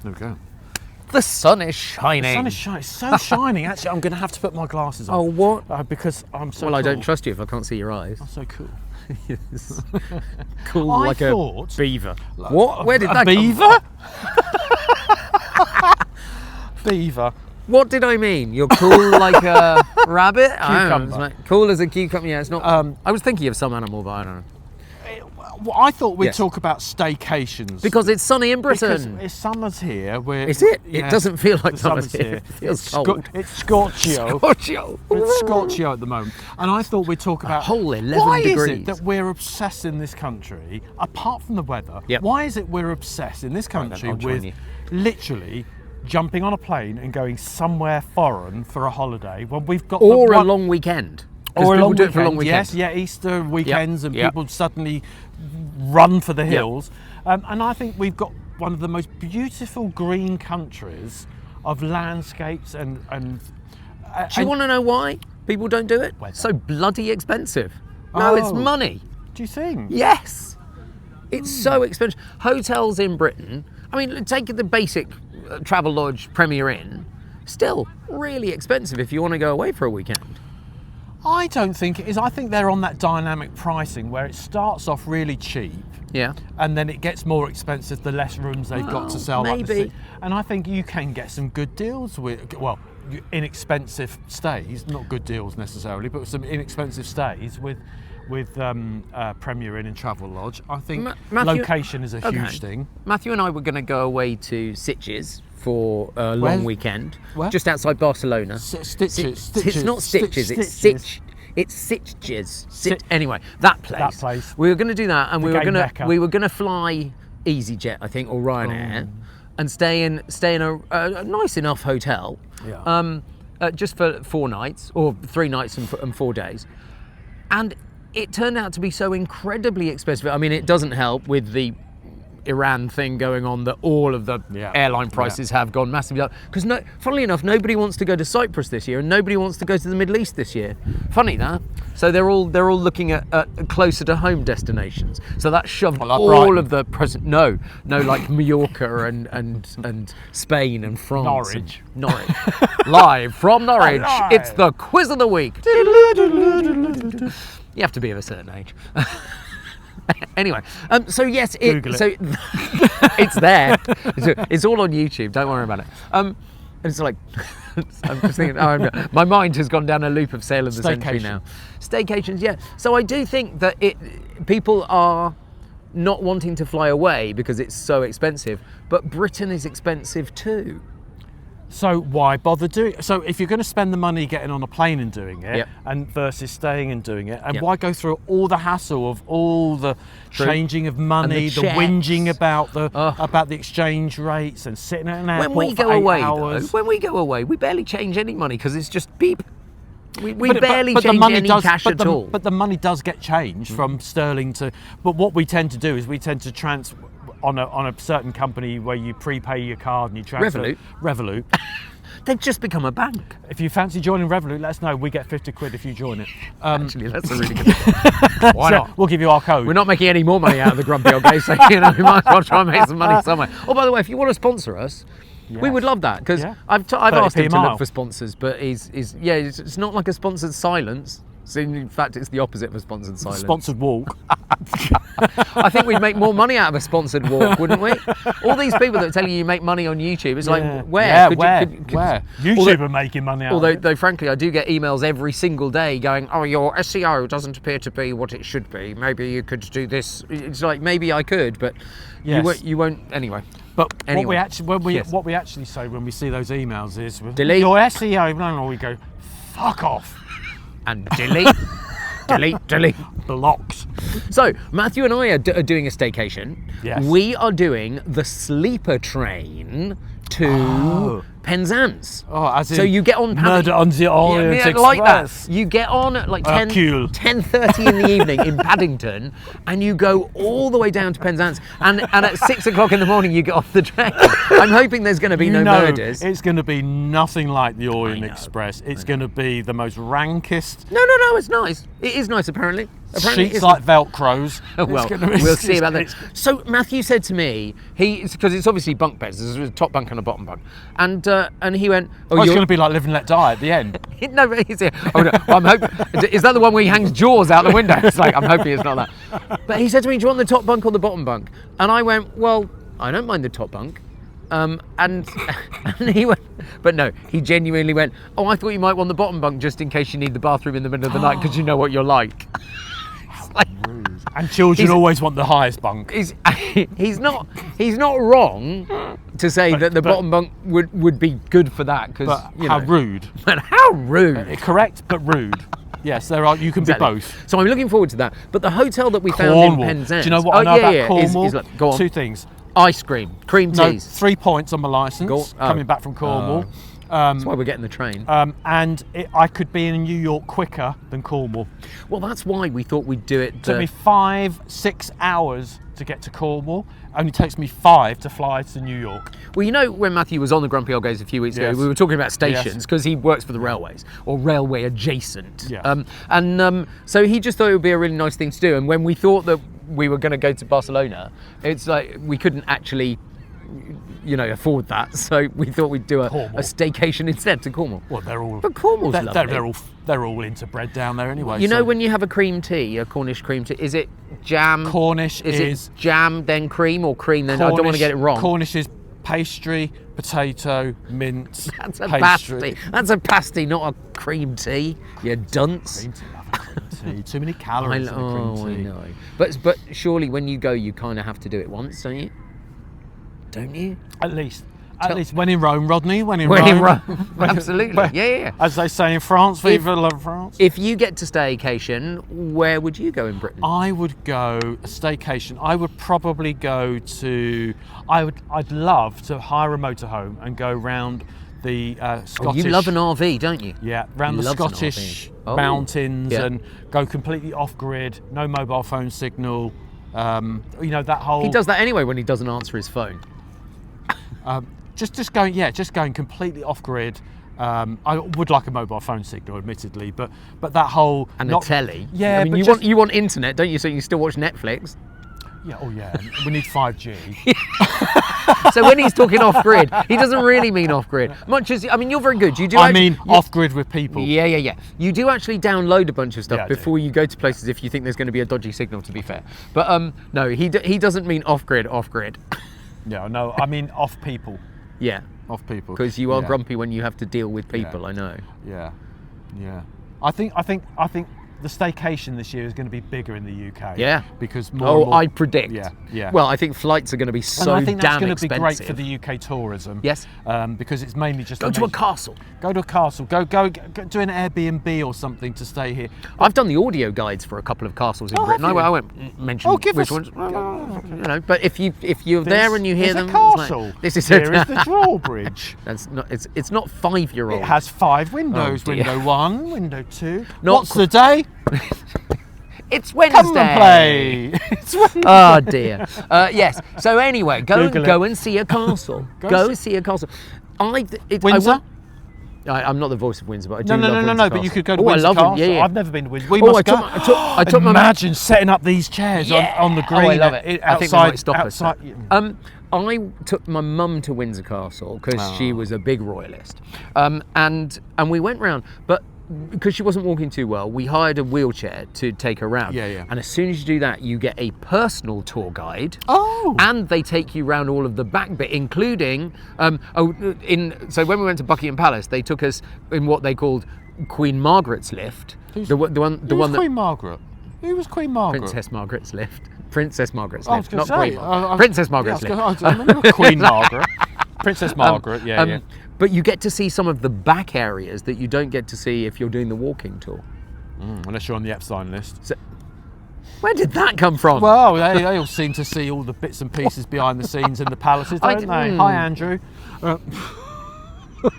There we go. The sun is shining. The sun is shining. It's so shiny. Actually, I'm going to have to put my glasses on. Oh, what? Because I'm so Well, I cool. don't trust you if I can't see your eyes. I'm so cool. Yes. Cool I like thought- a beaver. What? Where did that beaver? come from? Beaver. What did I mean? You're cool like a rabbit? I don't know. Cucumber. Cool as a cucumber. Yeah, it's not. I was thinking of some animal, but I don't know. Well, I thought we'd Yes. talk about staycations. Because it's sunny in Because Britain. it's summer's here. Is it? It doesn't feel like the summer's here. It feels cold. It's Scorchio. Scorchio. It's Scorchio at the moment. And I thought we'd talk about whole 11 why is degrees. it that we're obsessed in this country, apart from the weather, Yep. why is it we're obsessed in this country I'll join with you. literally jumping on a plane and going somewhere foreign for a holiday when we've got Or a long weekend. 'Cause or a people long do weekend. it for a long weekend. Yes, yeah, Easter weekends and Yep. people suddenly run for the hills. And I think we've got one of the most beautiful green countries of landscapes and Do you want to know why people don't do it? Weather. So bloody expensive. No, it's Oh. money. do you think? Yes. It's so expensive. Hotels in Britain, I mean, take the basic Travel Lodge Premier Inn, still really expensive if you want to go away for a weekend. I don't think it is. I think they're on that dynamic pricing where it starts off really cheap Yeah. and then it gets more expensive the less rooms they've got to sell. Like the maybe. and I think you can get some good deals with, well, inexpensive stays, not good deals necessarily, but some inexpensive stays with Premier Inn and Travel Lodge. I think Matthew- location is a huge thing. Matthew and I were going to go away to Sitges for a long weekend, Where? just outside Barcelona. Stitches. It's not Stitches, it's Stitches. It's Sitges. Anyway, that place. That place. We were going to do that, and The we were gay going to Mecca. fly EasyJet, I think, or Ryanair, and stay in a nice enough hotel. Yeah. Just for 4 nights or 3 nights and 4 days, and it turned out to be so incredibly expensive. I mean, it doesn't help with the Iran thing going on that all of the airline prices have gone massively up. Because funnily enough, nobody wants to go to Cyprus this year, and nobody wants to go to the Middle East this year. Funny that. So they're all looking at closer to home destinations. So that shoved all Brighton. of the present. No, like Mallorca and Spain and France. Norwich. Live from Norwich. Live. It's the quiz of the week. You have to be of a certain age. Anyway, so yes, Google it. so it's there. It's all on YouTube. Don't worry about it. It's like I'm just thinking. My mind has gone down a loop of Sale of the Century now. Staycations, yeah. So I do think that people are not wanting to fly away because it's so expensive, but Britain is expensive too. So why bother doing it? So if you're going to spend the money getting on a plane and doing it, Yep. and versus staying and doing it, and Yep. why go through all the hassle of all the changing of money, the checks. whinging about the exchange rates and sitting at an airport When we for go 8 away, hours. though, we barely change any money because it's just beep. We But barely the change money any does, cash but at the, all. But the money does get changed from sterling to. But what we tend to do is we tend to on a certain company where you prepay your card and you transfer. Revolut. They've just become a bank. If you fancy joining Revolut, let us know. We get 50 quid if you join it. Actually, that's a really good. Why So not? we'll give you our code. We're not making any more money out of the grumpy old guy, so we might as well try and make some money somewhere. Oh, by the way, if you want to sponsor us, we would love that because Yeah. I've asked him to mile. look for sponsors, but it's not like a sponsored silence. So in fact, it's the opposite of a sponsored silence. Sponsored walk. I think we'd make more money out of a sponsored walk, wouldn't we? All these people that are telling you make money on YouTube, it's like, where? Yeah, Could you- where? YouTube are making money out of it. Although, frankly, I do get emails every single day going, oh, your SEO doesn't appear to be what it should be. Maybe you could do this. It's like, maybe I could, but Yes. you won't anyway. But Anyway, what we actually say when we see those emails is, Delete. your SEO, no, we go, fuck off. And delete, delete. Blocks. So, Matthew and I are doing a staycation. Yes. We are doing the sleeper train to Penzance. Oh, as in so you get on Murder on the Orient Express. like that. You get on at like 10:30 in the evening in Paddington, and you go all the way down to Penzance, and at 6 o'clock in the morning you get off the train. I'm hoping there's going to be no murders. It's going to be nothing like the Orient Express. It's going to be the most rankest. No, it's nice. It is nice, apparently. Sheets like Velcros. Well, we'll see about that. So Matthew said to me, because it's obviously bunk beds. There's a top bunk and a bottom bunk, and he went, "Oh, it's going to be like Live and Let Die at the end." No, but he's here. Oh, no, I'm hoping. Is that the one where he hangs Jaws out the window? It's like, I'm hoping it's not that. But he said to me, "Do you want the top bunk or the bottom bunk?" And I went, "Well, I don't mind the top bunk." And he went, but no, he genuinely went, "Oh, I thought you might want the bottom bunk just in case you need the bathroom in the middle of the night because you know what you're like." Like, and children always want the highest bunk. He's not wrong to say that the bottom bunk would be good for that, because how rude. But how rude. Correct, but rude. Yes, there are. You can be both. So I'm looking forward to that. But the hotel that we found in Penzance. Do you know what I know about Cornwall? Go on. Two things. Ice cream, cream teas. 3 points on my licence coming back from Cornwall. That's why we're getting the train. And I could be in New York quicker than Cornwall. Well, that's why we thought we'd do it. It took me 5-6 hours to get to Cornwall. Only takes me 5 to fly to New York. Well, you know, when Matthew was on the Grumpy Old Gays a few weeks ago, we were talking about stations, because he works for the railways, or railway adjacent. Yeah. So he just thought it would be a really nice thing to do. And when we thought that we were going to go to Barcelona, it's like we couldn't actually, afford that. So we thought we'd do a staycation instead to Cornwall. Well, they're all. But Cornwall's lovely. They're all into bread down there anyway. You know, when you have a cream tea, a Cornish cream tea, is it jam? Cornish is it jam then cream, or cream then? Cornish, I don't want to get it wrong. Cornish is pastry, potato, mint. That's a pastry. pasty. That's a pasty, not a cream tea. You dunce. Cream tea, love a cream tea. Too many calories in a cream tea. I know. But surely when you go, you kind of have to do it once, don't you? Don't you? At least when in Rome, Rodney. When in Rome. Absolutely. Yeah. As they say in France, vive la France. If you get to staycation, where would you go in Britain? I would go a staycation. I would probably go to. I'd love to hire a motorhome and go round the Scottish. You love an RV, don't you? Yeah, round the Scottish mountains and go completely off grid. No mobile phone signal. That whole. He does that anyway when he doesn't answer his phone. Just going completely off grid. I would like a mobile phone signal, admittedly, but that whole a telly. Yeah, I mean, you want internet, don't you? So you can still watch Netflix. Yeah. Oh yeah. We need 5G. So when he's talking off grid, he doesn't really mean off grid. Much as you're very good. You do. Off grid with people. Yeah. You do actually download a bunch of stuff before you go to places if you think there's going to be a dodgy signal. To be fair, but no, he doesn't mean off grid. Off grid. Yeah, no, I mean off people. Yeah. Off people. Because you are grumpy when you have to deal with people, I know. Yeah. I think the staycation this year is going to be bigger in the UK. Yeah. Because more. I predict. Yeah. Well, I think flights are going to be so damn expensive. I think that's going to be great for the UK tourism. Yes. Because it's mainly just go to a castle. Go to a castle. Go do an Airbnb or something to stay here. I've done the audio guides for a couple of castles in Britain. I won't mention which ones. But if you're there and you hear them, castle. Like, this is here is the drawbridge. That's not. It's not 5-year-old. It has 5 windows. Window 1, window 2. Not What's the day? It's Wednesday. Come and play. It's Wednesday. Oh dear. Yes. So anyway, go and see a castle. Go see a castle. Windsor. I'm not the voice of Windsor, but I do love Windsor No. Castle. But you could go to Windsor Castle. Yeah. I've never been to Windsor. We must go. I took Imagine setting up these chairs on the green. I love it. I think they might stop us. I took my mum to Windsor Castle because she was a big royalist, and we went round, but because she wasn't walking too well, we hired a wheelchair to take her around. Yeah. And as soon as you do that, you get a personal tour guide. Oh. And they take you around all of the back bit, including so when we went to Buckingham Palace, they took us in what they called Queen Margaret's lift. The one that Queen Margaret. Who was Queen Margaret? Princess Margaret's lift. Princess Margaret's I lift, was not say, Queen. Princess Margaret's lift. I remember Queen Margaret. Princess Margaret. Yeah. But you get to see some of the back areas that you don't get to see if you're doing the walking tour. Unless you're on the Epstein list. So, where did that come from? Well, they all seem to see all the bits and pieces behind the scenes in the palaces, don't they? Hi, Andrew.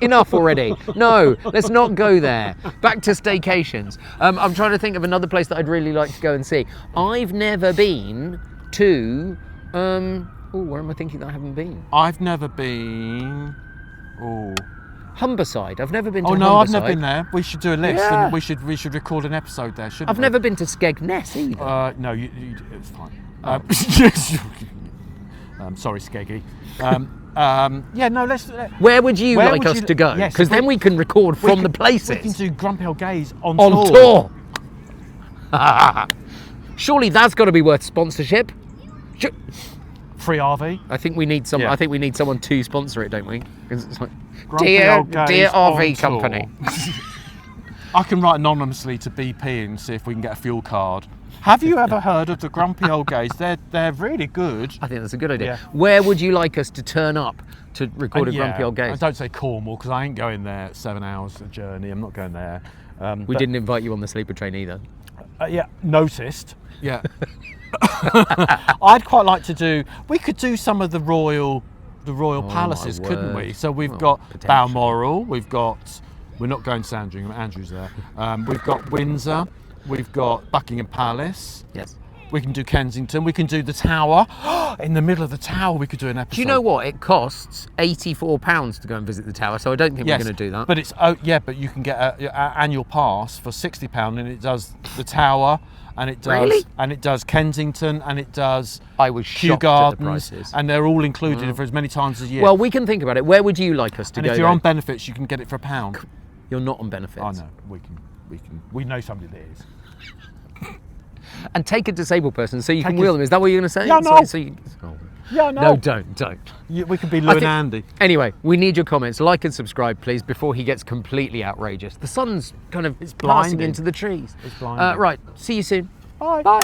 Enough already. No, let's not go there. Back to staycations. I'm trying to think of another place that I'd really like to go and see. I've never been to. Where am I thinking that I haven't been? I've never been. Oh. Humberside. I've never been to Oh Humberside. no, I've never been there. We should do a list, Yeah. and we should record an episode there, shouldn't I've we? never been to Skegness either. No, it's fine. Oh. Sorry, Skeggy. Yeah, no, let's. Where would you Where like would us you- to go? yes, Because then we can record from the We places. can do Grumpy Old Gays on On tour. Surely that's got to be worth sponsorship. Free RV. I think we need some. Yeah. I think we need someone to sponsor it, don't we? 'Cause it's like, Grumpy dear Old Gays RV on tour. company. I can write anonymously to BP and see if we can get a fuel card. Have you ever heard of the Grumpy Old Gays? They're really good. I think that's a good idea. Yeah. Where would you like us to turn up to record a And Grumpy Old I Gays? don't say Cornwall because I ain't going there. 7 hours a journey. I'm not going there. We But- didn't invite you on the sleeper train either. Yeah, noticed. Yeah. I'd quite like to do. We could do some of the royal palaces, my couldn't word. we? So we've Well, got potentially. Balmoral. We've got. We're not going Sandringham. Andrew's there. We've got Windsor. We've got Buckingham Palace. Yes. We can do Kensington. We can do the Tower. In the middle of the Tower, we could do an episode. Do you know what? It costs £84 to go and visit the tower, so I don't think Yes, we're going to do that. But it's but you can get an annual pass for £60, and it does the Tower, and it does Really? and it does Kensington, and it does I was Kew shocked at the Gardens, prices. and they're all included for as many times as a year. Well, we can think about it. Where would you like us to and go? if you're though? on benefits, you can get it for £1. You're not on benefits. I know we know somebody that is. And take a disabled person so you Take can wheel a- them. Is that what you're going to say? Yeah, no. So you, Yeah, no. no, don't. We could be Lou I and think- Andy. Anyway, we need your comments. Like and subscribe, please, before he gets completely outrageous. The sun's kind of passing blinding. into the trees. It's blinding. Right, see you soon. Bye. Bye.